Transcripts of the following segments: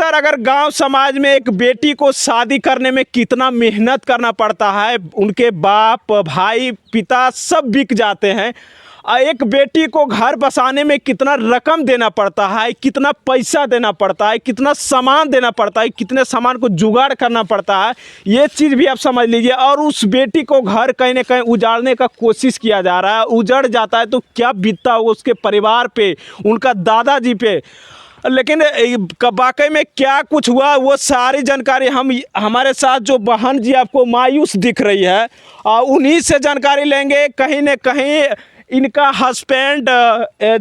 Sir अगर गांव समाज में एक बेटी को शादी करने में कितना मेहनत करना पड़ता है, उनके बाप भाई पिता सब बिक जाते हैं। एक बेटी को घर बसाने में कितना रकम देना पड़ता है, कितना पैसा देना पड़ता है, कितना सामान देना पड़ता है, कितने सामान को जुगाड़ करना पड़ता है, ये चीज़ भी आप समझ लीजिए। और उस बेटी को घर कहीं ना कहीं उजाड़ने का कोशिश किया जा रहा है, उजड़ जाता है तो क्या बीतता होगा उसके परिवार पे, उनका दादाजी पे। लेकिन वाकई में क्या कुछ हुआ वो सारी जानकारी हमारे साथ जो बहन जी आपको मायूस दिख रही है उन्हीं से जानकारी लेंगे। कहीं न कहीं इनका हस्बैंड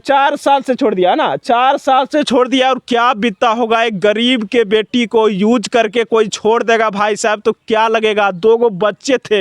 4 साल से छोड़ दिया ना, 4 साल से छोड़ दिया, और क्या बीतता होगा एक गरीब के बेटी को यूज करके कोई छोड़ देगा भाई साहब तो क्या लगेगा। 2 बच्चे थे,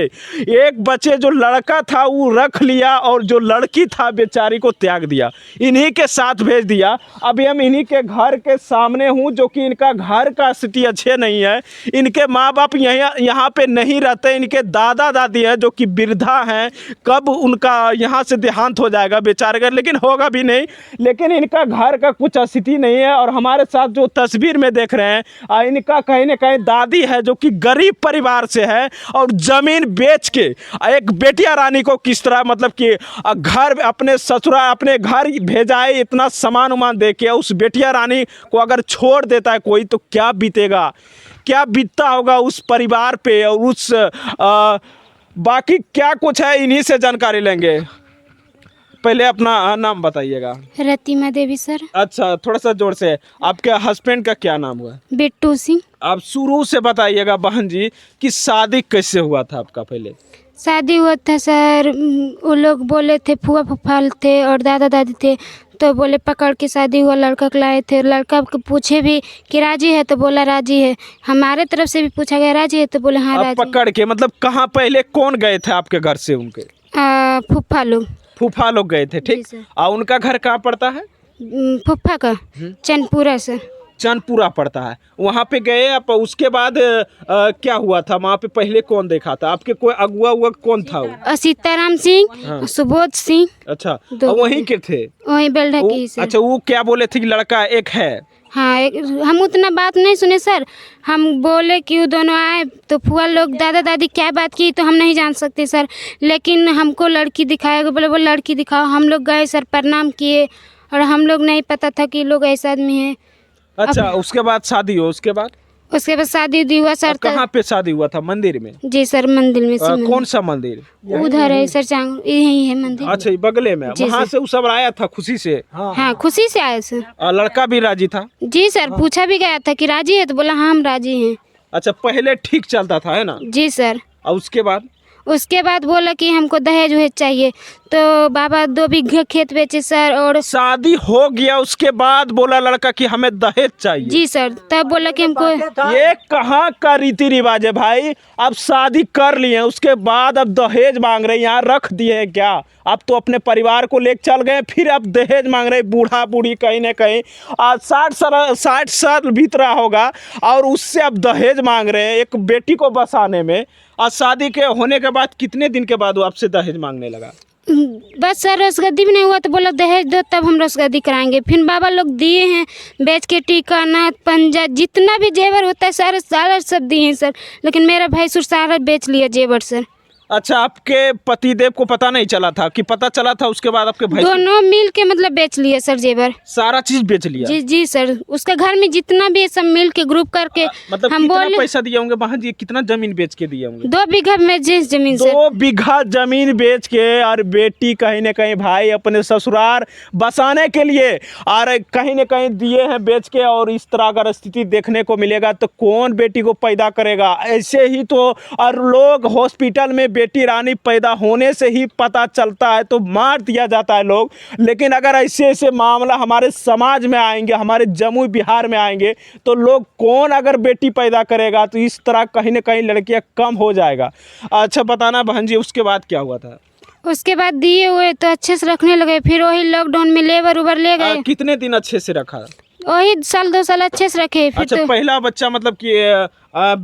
एक बच्चे जो लड़का था वो रख लिया और जो लड़की था बेचारी को त्याग दिया, इन्हीं के साथ भेज दिया। अभी हम इन्हीं के घर के सामने हूँ जो कि इनका घर का स्थिति अच्छे नहीं है, इनके माँ बाप यहाँ पे नहीं रहते, इनके दादा दादी हैं जो कि वृद्धा हैं। कब उनका यहाँ से देहांत हो जाएगा बेचारे का, लेकिन होगा भी नहीं। लेकिन इनका घर का कुछ स्थिति नहीं है। और हमारे साथ जो तस्वीर में देख रहे हैं इनका कहीं ना कहीं दादी है जो कि गरीब परिवार से है और ज़मीन बेच के एक बेटिया रानी को किस तरह मतलब कि घर अपने ससुराल अपने घर भेजा है, इतना सामान उमान दे के उस बेटिया रानी को अगर छोड़ देता है कोई तो क्या बीतेगा, क्या बीतता होगा उस परिवार पे। और उस बाकी क्या कुछ है इन्हीं से जानकारी लेंगे। पहले अपना नाम बताइएगा। रतिमा देवी सर। अच्छा, थोड़ा सा जोर से। आपके हस्बैंड का क्या नाम हुआ? बिट्टू सिंह। आप शुरू से बताइएगा बहन जी कि शादी कैसे हुआ था आपका? पहले शादी हुआ था सर, वो लोग बोले थे फूफा फूफा थे और दादा दादी थे तो बोले पकड़ के शादी हुआ, लड़का को लाए थे। लड़का को पूछे भी कि राजी है तो बोला राजी है। हमारे तरफ से भी पूछा गया राजी है तो बोले हाँ राजी। पकड़ के मतलब कहाँ पहले कौन गए थे आपके घर से? उनके फूफा लोग। फूफा लोग गए थे, ठीक। और उनका घर कहाँ पड़ता है? फूफा का चंदपुरा सर। चंदपुरा पड़ता है, वहाँ पे गए आप। उसके बाद क्या हुआ था वहाँ पे? पहले कौन देखा था आपके? कोई अगुआ हुआ कौन था वो? सीताराम सिंह। हाँ। सुबोध सिंह। अच्छा, वहीं के थे? वहीं बेल्डा की सर। अच्छा, वो क्या बोले थे कि लड़का एक है? हाँ, हम उतना बात नहीं सुने सर। हम बोले कि वो दोनों आए तो फुआ लोग दादा दादी क्या बात की तो हम नहीं जान सकते सर। लेकिन हमको लड़की दिखाया, बोले वो लड़की दिखाओ। हम लोग गए सर, प्रणाम किए और हम लोग नहीं पता था कि लोग ऐसा आदमी है। अच्छा, उसके बाद शादी हो? उसके बाद शादी उदी हुआ सर। कहाँ पे शादी हुआ था? मंदिर में? जी सर, मंदिर में। कौन सा मंदिर? उधर है सर, यही है मंदिर। अच्छा, बगले में। वहाँ से वो सब आया था खुशी से? हाँ, खुशी से आया सर। लड़का भी राजी था? जी सर, पूछा भी गया था कि राजी है तो बोला हाँ हम राजी हैं। अच्छा, पहले ठीक चलता था है ना? जी सर। और उसके बाद बोला कि हमको दहेज वहेज चाहिए तो बाबा 2 बीघा खेत बेचे सर। और शादी हो गया उसके बाद बोला लड़का कि हमें दहेज चाहिए? जी सर, तब बोला कि हमको। ये कहाँ का रीति रिवाज है भाई? अब शादी कर लिए उसके बाद अब दहेज मांग रहे हैं, यहाँ रख दिए हैं क्या? अब तो अपने परिवार को लेकर चल गए, फिर अब दहेज मांग रहे। बूढ़ा बूढ़ी कहीं ना कहीं 60 साल बीत रहा होगा और उससे अब दहेज मांग रहे हैं एक बेटी को बसाने में। और शादी के होने के बाद कितने दिन के बाद वो आपसे दहेज मांगने लगा? बस सर, रसगद्दी भी नहीं हुआ तो बोला दहेज दो तब हम रसगद्दी कराएंगे। फिर बाबा लोग दिए हैं बेच के, टीका नाथ पंजा जितना भी जेवर होता है सारा सब दिए हैं सर। लेकिन मेरा भाई सारा बेच लिया जेवर सर। अच्छा, आपके पतिदेव को पता नहीं चला था कि पता चला था उसके बाद आपके भाई? दोनों मिल के मतलब बेच लिए सर, जेवर सारा चीज बेच लिया? जी सर, उसका घर में जितना भी सब मिल के ग्रुप करके। मतलब हम कितना पैसा दिए होंगे बहन जी? कितना जमीन बेच के दिए होंगे? 2 बीघा में जमीन सर। 2 बीघा जमीन बेच के और बेटी कहीं ना कहीं भाई अपने ससुराल बसाने के लिए और कहीं ना कहीं दिए हैं बेच के। और इस तरह अगर स्थिति देखने को मिलेगा तो कौन बेटी को पैदा करेगा? ऐसे ही तो और लोग हॉस्पिटल में बेटी रानी पैदा होने से ही पता चलता है तो मार दिया जाता है लोग। लेकिन अगर ऐसे मामला हमारे समाज में आएंगे, हमारे जम्मू बिहार में आएंगे तो लोग कौन अगर बेटी पैदा करेगा तो इस तरह कहीं ना कहीं लड़कियां कम हो जाएगा। अच्छा बताना बहन जी, उसके बाद क्या हुआ था? उसके बाद दिए हुए तो अच्छे से रखने लगे, फिर वही लॉकडाउन में लेबर उबर ले गए। कितने दिन अच्छे से रखा? वही 1-2 साल अच्छे से रखे। फिर अच्छा, तो पहला बच्चा मतलब कि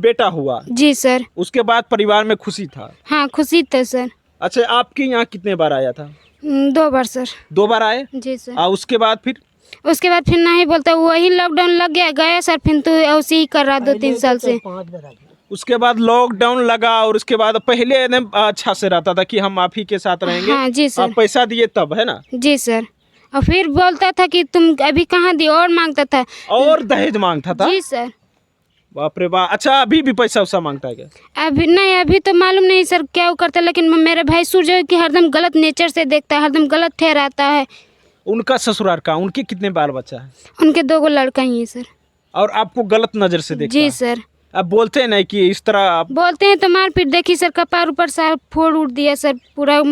बेटा हुआ? जी सर। उसके बाद परिवार में खुशी था? हाँ, खुशी था सर। अच्छा, आपके यहाँ कितने बार आया था? 2 बार सर। 2 बार आए? जी सर। उसके बाद फिर उसके बाद फिर नहीं बोलता, वही लॉकडाउन लग गया सर, फिर तो ऐसे ही कर रहा 2-3 साल से। उसके बाद लॉकडाउन लगा और उसके बाद पहले एकदम अच्छा से रहता था कि हम आप ही के साथ रहेंगे। हाँ जी सर। आप पैसा दिए तब, है ना? जी सर। और फिर बोलता था कि तुम अभी कहाँ दिए, और मांगता था। और दहेज मांगता था? जी सर। बाप रे बाप। अच्छा, अभी भी पैसा उसा मांगता है क्या? अभी नहीं, अभी तो मालूम नहीं सर क्या वो करता है, लेकिन मेरे भाई सूर्य की हरदम गलत नेचर से देखता है, हरदम गलत ठहराता है। उनका ससुराल का, उनके कितने बाल बच्चा है? उनके 2 लड़का ही है सर। और आपको गलत नजर से देखता जी है? सर। अब बोलते हैं नहीं कि इस तरह आप बोलते हैं तो मारपीट, देखी सर, कपार ऊपर सार फोड़ उड़ दिया सर, पूरा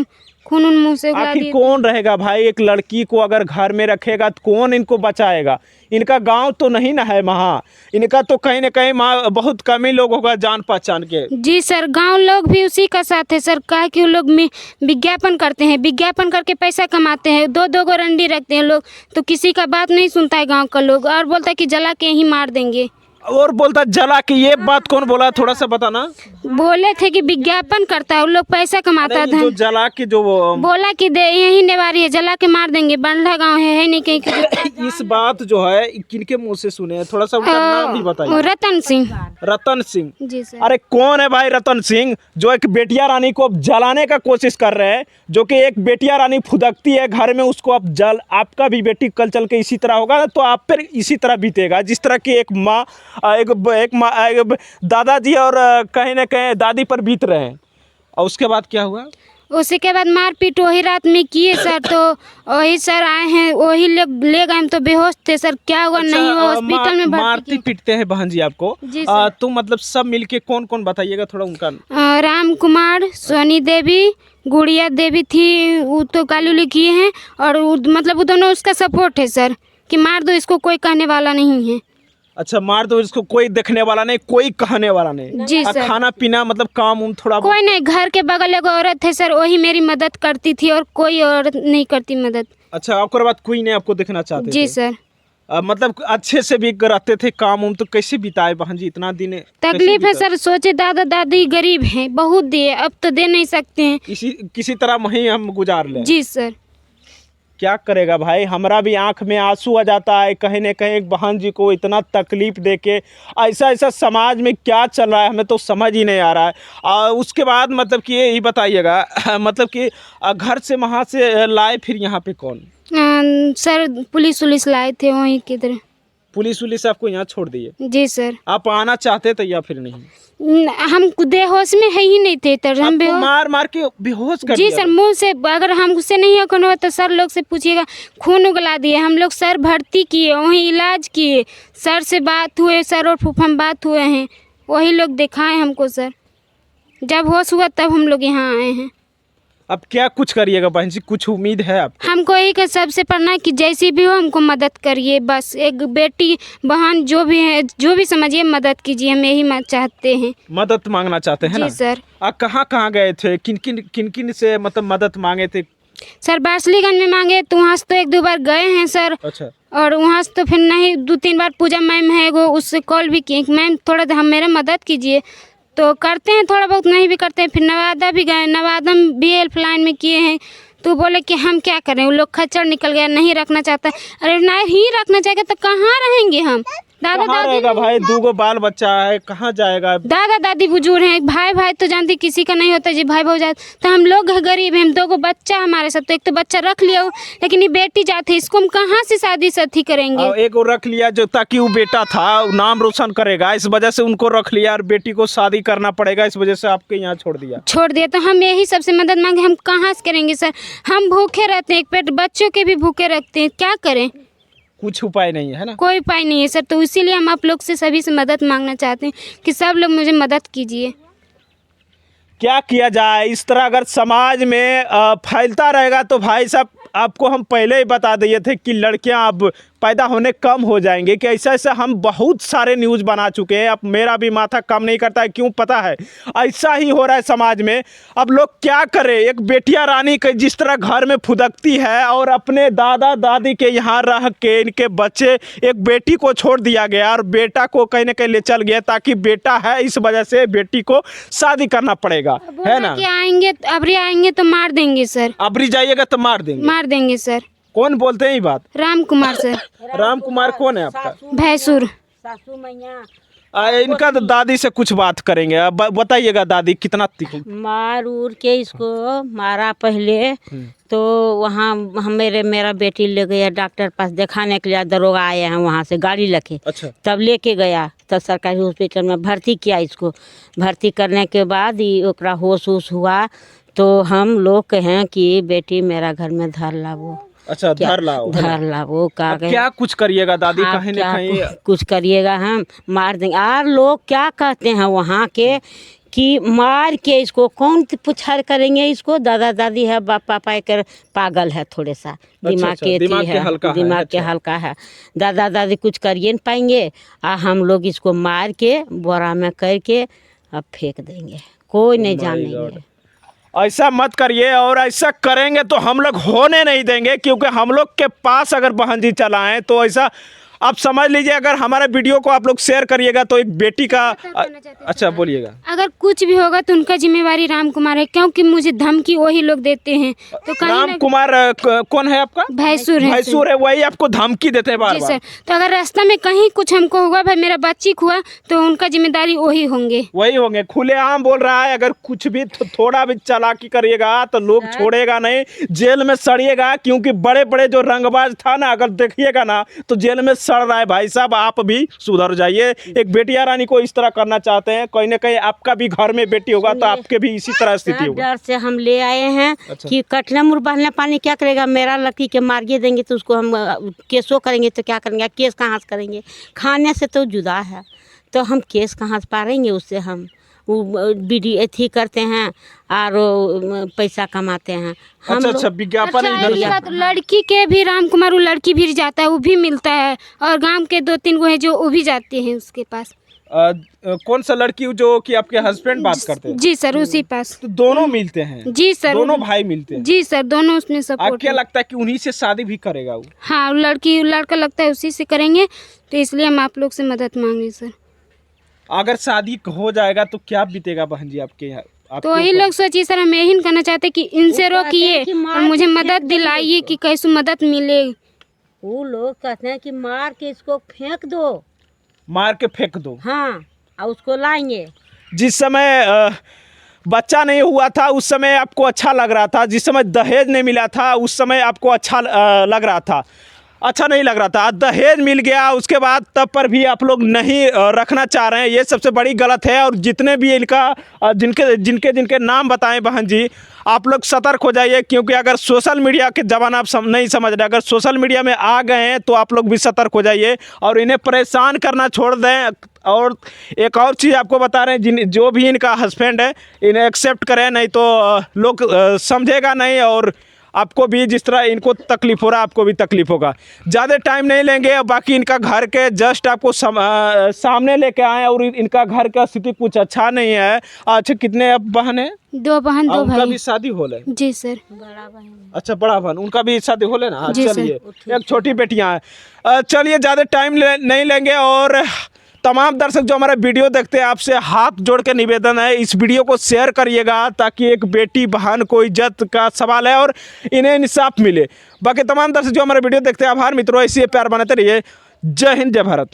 खून उन मुंह से उगला आखिर दिया। कौन रहेगा भाई? एक लड़की को अगर घर में रखेगा तो कौन इनको बचाएगा? इनका गांव तो नहीं ना है वहाँ, इनका तो कहीं ना कहीं बहुत कम ही लोग होगा जान पहचान के। जी सर, गांव लोग भी उसी का साथ है सर, कहा कि वो लोग विज्ञापन करते हैं, विज्ञापन करके पैसा कमाते हैं, 2-2 गो रंडी रखते हैं लोग, तो किसी का बात नहीं सुनता है गांव का लोग, और बोलता है कि जला के ही मार देंगे। और बोलता जला के, ये बात कौन बोला? थोड़ा सा बताना। बोले थे कि विज्ञापन करता है, वो लोग पैसा कमाता नहीं, था। जो जला के जो बोला कि दे यही नेवारी है, जला के मार देंगे, बंडा गांव है नहीं कहीं। इस बात जो है किनके मुंह से सुने हैं? थोड़ा सा उनका नाम भी बताइए। रतन सिंह। रतन सिंह? जी सर। अरे कौन है भाई रतन सिंह, जो एक बेटिया रानी को जलाने का कोशिश कर रहे हैं? जो कि एक बेटिया रानी फुदकती है घर में, उसको आप जल, आपका भी बेटी कल चल के इसी तरह होगा ना, तो आप पर इसी तरह बीतेगा जिस तरह की एक माँ एक दादाजी और कहीं ना कहीं दादी पर बीत रहे हैं। और उसके बाद क्या हुआ? उसी के बाद मारपीट वही रात में किए सर, तो वही सर आए हैं, वही ले गए, हम तो बेहोश थे सर, क्या हुआ नहीं हुआ हॉस्पिटल में मारते पीटते हैं बहन जी आपको? जी सर। तो मतलब सब मिलके कौन कौन बताइएगा थोड़ा उनका। राम कुमार, सोनी देवी, गुड़िया देवी थी, वो तो गाली किए हैं, और मतलब वो दोनों उसका सपोर्ट है सर, कि मार दो इसको, कोई कहने वाला नहीं है। अच्छा, मार दो इसको, कोई देखने वाला नहीं, कोई कहने वाला नहीं। जी सर। खाना पीना मतलब काम उम थोड़ा कोई नहीं, घर के बगल एक औरत है सर, वही मेरी मदद करती थी, और कोई औरत नहीं करती मदद। अच्छा, आपके बाद कोई नहीं आपको देखना चाहते जी थे? सर। मतलब अच्छे से भी रहते थे, काम उम तो कैसे बिताए बहन जी इतना दिन? तकलीफ है सर, सोचे दादा दादी गरीब हैं, बहुत दिए, अब तो दे नहीं सकते हैं। किसी तरह वहीं हम गुजार ले। जी सर। क्या करेगा भाई, हमारा भी आंख में आंसू आ जाता है कहीं न कहीं, एक बहन जी को इतना तकलीफ देके। ऐसा ऐसा समाज में क्या चल रहा है हमें तो समझ ही नहीं आ रहा है। और उसके बाद मतलब कि ये बताइएगा मतलब कि घर से वहाँ से लाए फिर यहाँ पे कौन? सर पुलिस लाए थे वहीं किधर। पुलिस आपको यहाँ छोड़ दिए? जी सर। आप आना चाहते थे या फिर नहीं? हम बेहोश में है ही नहीं थे, तर हम मार के बेहोश कर जी दिया सर, मुंह से अगर हमसे नहीं होगा तो सर लोग से पूछिएगा, खून उगला दिए हम लोग, सर भर्ती किए, वहीं इलाज किए, सर से बात हुए, सर और फूफा में बात हुए हैं, वही लोग दिखाए हमको सर, जब होश हुआ तब हम लोग यहाँ आए हैं। अब क्या कुछ करिएगा बहन जी, कुछ उम्मीद है आपको? हमको यही का सबसे पढ़ना कि जैसी भी हो हमको मदद करिए, बस एक बेटी बहन जो भी है, जो भी समझिए मदद कीजिए, हम यही चाहते हैं। मदद मांगना चाहते हैं ना? जी सर। कहाँ गए थे, किन से मतलब मदद मांगे थे? सर बासलीगंज में मांगे, तो वहाँ से तो 1-2 बार गए हैं सर। अच्छा। और वहाँ से तो फिर नहीं, 2-3 बार पूजा मैम है वो, उससे कॉल भी किए, मैम थोड़ा हम मेरा मदद कीजिए, तो करते हैं थोड़ा बहुत, नहीं भी करते हैं। फिर नवादा भी गए, नवादा में भी हेल्पलाइन में किए हैं, तो बोले कि हम क्या करें, वो लोग खच्चर निकल गया, नहीं रखना चाहता। अरे नहीं रखना चाहेगा तो कहाँ रहेंगे हम? दादा दादी भाई 2 बाल बच्चा है, कहाँ जाएगा? दादा दादी बुजुर्ग हैं, भाई तो जानती किसी का नहीं होता जी, भाई जात, तो हम लोग गरीब हैं, हम 2 बच्चा हमारे साथ, तो एक तो बच्चा रख लिया हो, लेकिन ये बेटी जाती है, इसको हम कहाँ से शादी साथी करेंगे? एक और रख लिया जो, ताकि वो बेटा था नाम रोशन करेगा, इस वजह से उनको रख लिया, और बेटी को शादी करना पड़ेगा, इस वजह से आपके यहाँ छोड़ दिया। तो हम यही सबसे मदद मांगे, हम कहाँ से करेंगे सर? हम भूखे रहते हैं, एक पेट बच्चों के भी भूखे रखते हैं, क्या करें? कुछ उपाय नहीं है ना? कोई उपाय नहीं है सर, तो इसीलिए हम आप लोग से सभी से मदद मांगना चाहते हैं कि सब लोग मुझे मदद कीजिए। क्या किया जाए? इस तरह अगर समाज में फैलता रहेगा तो भाई साहब, आपको हम पहले ही बता दिए थे कि लड़कियां अब पैदा होने कम हो जाएंगे, कि ऐसा ऐसा हम बहुत सारे न्यूज़ बना चुके हैं। अब मेरा भी माथा कम नहीं करता है, क्यों पता है? ऐसा ही हो रहा है समाज में। अब लोग क्या करें, एक बेटिया रानी के जिस तरह घर में फुदकती है, और अपने दादा दादी के यहाँ रह के इनके बच्चे, एक बेटी को छोड़ दिया गया और बेटा को कहीं ना कहीं ले चल गया, ताकि बेटा है इस वजह से बेटी को शादी करना पड़ेगा, है ना? आएंगे अबरी आएंगे तो मार देंगे सर। अबरी जाइएगा तो मार देंगे सर। कौन बोलते हैं ये बात? राम कुमार सर। राम कुमार कौन है आपका? भैंसुर। सासू मैया इनका तो दादी से कुछ बात करेंगे। अब बताइएगा दादी कितना मार उर के इसको मारा पहले। तो वहाँ मेरा बेटी ले गया डॉक्टर पास दिखाने के लिए, दरोगा आए हैं वहाँ से गाड़ी लेके। अच्छा। तब लेके गया, तब सरकारी हॉस्पिटल में भर्ती किया इसको। भर्ती करने के बाद ही ओकरा होश उश हुआ तो हम लोग कहें कि बेटी मेरा घर में धर लावो। अच्छा, धर लावो का अब क्या कुछ करिएगा दादी? आप कहीं क्या न कहीं कुछ करिएगा, हम मार देंगे। और लोग क्या कहते हैं वहाँ के कि मार के इसको कौन पुछार करेंगे इसको? दादा दादी है, बाप पापा कर पागल है, थोड़े सा दिमाग के दिमाग के हल्का है। दिमाग के हल्का है। दादा दादी कुछ करिए नहीं पाएंगे और हम लोग इसको मार के बोरा में करके अब फेंक देंगे, कोई नहीं जानेंगे। ऐसा मत करिए, और ऐसा करेंगे तो हम लोग होने नहीं देंगे, क्योंकि हम लोग के पास अगर बहन जी चलाएं तो ऐसा आप समझ लीजिए। अगर हमारे वीडियो को आप लोग शेयर करिएगा तो एक बेटी का अच्छा बोलिएगा। अगर कुछ भी होगा तो उनका जिम्मेवारी राम कुमार है, क्योंकि मुझे धमकी वही लोग देते हैं। तो राम कुमार कौन है आपका? भैंसुर है। भैंसुर है, वही आपको धमकी देते हैं बार जी बार। सर। तो अगर रास्ता में कहीं कुछ हमको हुआ, भाई मेरा बच्ची हुआ, तो उनका जिम्मेदारी वही होंगे। वही होंगे। खुलेआम बोल रहा है, अगर कुछ भी थोड़ा भी चालाकी करिएगा तो लोग छोड़ेगा नहीं, जेल में सड़िएगा। क्योंकि बड़े बड़े जो रंगबाज था ना, अगर देखिएगा ना तो जेल में सड़ रहा है। भाई साहब आप भी सुधर जाइए। एक बेटिया रानी को इस तरह करना चाहते हैं, कहीं ना कहीं आपका भी घर में बेटी होगा तो आपके भी इसी तरह स्थिति होगी। डर से हम ले आए हैं। अच्छा। कि कटला मुर्बालने पानी क्या करेगा? मेरा लड़की के मारिए देंगे तो उसको हम केसो करेंगे तो क्या करेंगे? केस कहाँ से करेंगे? खाने से तो जुदा है, तो हम केस कहाँ से पारेंगे उससे? हम वो बीडी अथी करते हैं और पैसा कमाते हैं हम। अच्छा, विज्ञापन अच्छा, इधर ये बात लड़की के भी राम कुमार, वो लड़की भी जाता है, वो भी मिलता है। और गांव के 2-3 वो है जो वो भी जाते हैं उसके पास। कौन सा लड़की जो कि आपके हस्बैंड बात करते हैं? जी सर, उसी पास। तो दोनों मिलते हैं? जी सर, दोनों भाई मिलते हैं? जी सर, दोनों उसमें आपको सपोर्ट क्या लगता है कि उन्हीं से शादी भी करेगा वो? हाँ, लड़का लगता है उसी से करेंगे, तो इसलिए हम आप लोग से मदद मांगे सर। अगर शादी हो जाएगा तो क्या बीतेगा बहन जी आपके यहाँ? तो वही लोग सोचिए सर, हम यही कहना चाहते कि इनसे रोकिए और मुझे मदद दिलाइए कि कैसे मदद मिले। वो लोग कहते हैं कि मार के इसको फेंक दो, मार के फेंक दो। हाँ, और उसको लाएंगे। जिस समय बच्चा नहीं हुआ था उस समय आपको अच्छा लग रहा था, जिस समय दहेज नहीं मिला था उस समय आपको अच्छा लग रहा था, अच्छा नहीं लग रहा था। दहेज मिल गया उसके बाद तब पर भी आप लोग नहीं रखना चाह रहे हैं, ये सबसे बड़ी गलत है। और जितने भी इनका जिनके नाम बताएं बहन जी, आप लोग सतर्क हो जाइए। क्योंकि अगर सोशल मीडिया के ज़माना आप नहीं समझ रहे, अगर सोशल मीडिया में आ गए हैं तो आप लोग भी सतर्क हो जाइए और इन्हें परेशान करना छोड़ दें। और एक और चीज़ आपको बता रहे हैं, जो भी इनका हस्बैंड है इन्हें एक्सेप्ट करें, नहीं तो लोग समझेगा नहीं और आपको भी जिस तरह इनको तकलीफ हो रहा है आपको भी तकलीफ होगा। ज़्यादा टाइम नहीं लेंगे। बाकी इनका घर के जस्ट आपको सामने लेके आए और इनका घर का स्थिति कुछ अच्छा नहीं है। अच्छा, कितने बहन है? 2 बहन 2 उनका भाई। भी शादी हो ले? जी सर। बड़ा बहन। अच्छा, बड़ा बहन, उनका भी शादी हो ले ना? जी सर। चलिए, एक छोटी बेटियां हैं। चलिए, ज़्यादा टाइम नहीं लेंगे। और तमाम दर्शक जो हमारा वीडियो देखते हैं, आपसे हाथ जोड़ के निवेदन है, इस वीडियो को शेयर करिएगा ताकि एक बेटी बहन को इज्जत का सवाल है और इन्हें इंसाफ मिले। बाकी तमाम दर्शक जो हमारा वीडियो देखते हैं, आभार मित्रों, ऐसे प्यार बनाते रहिए। जय हिंद, जय भारत।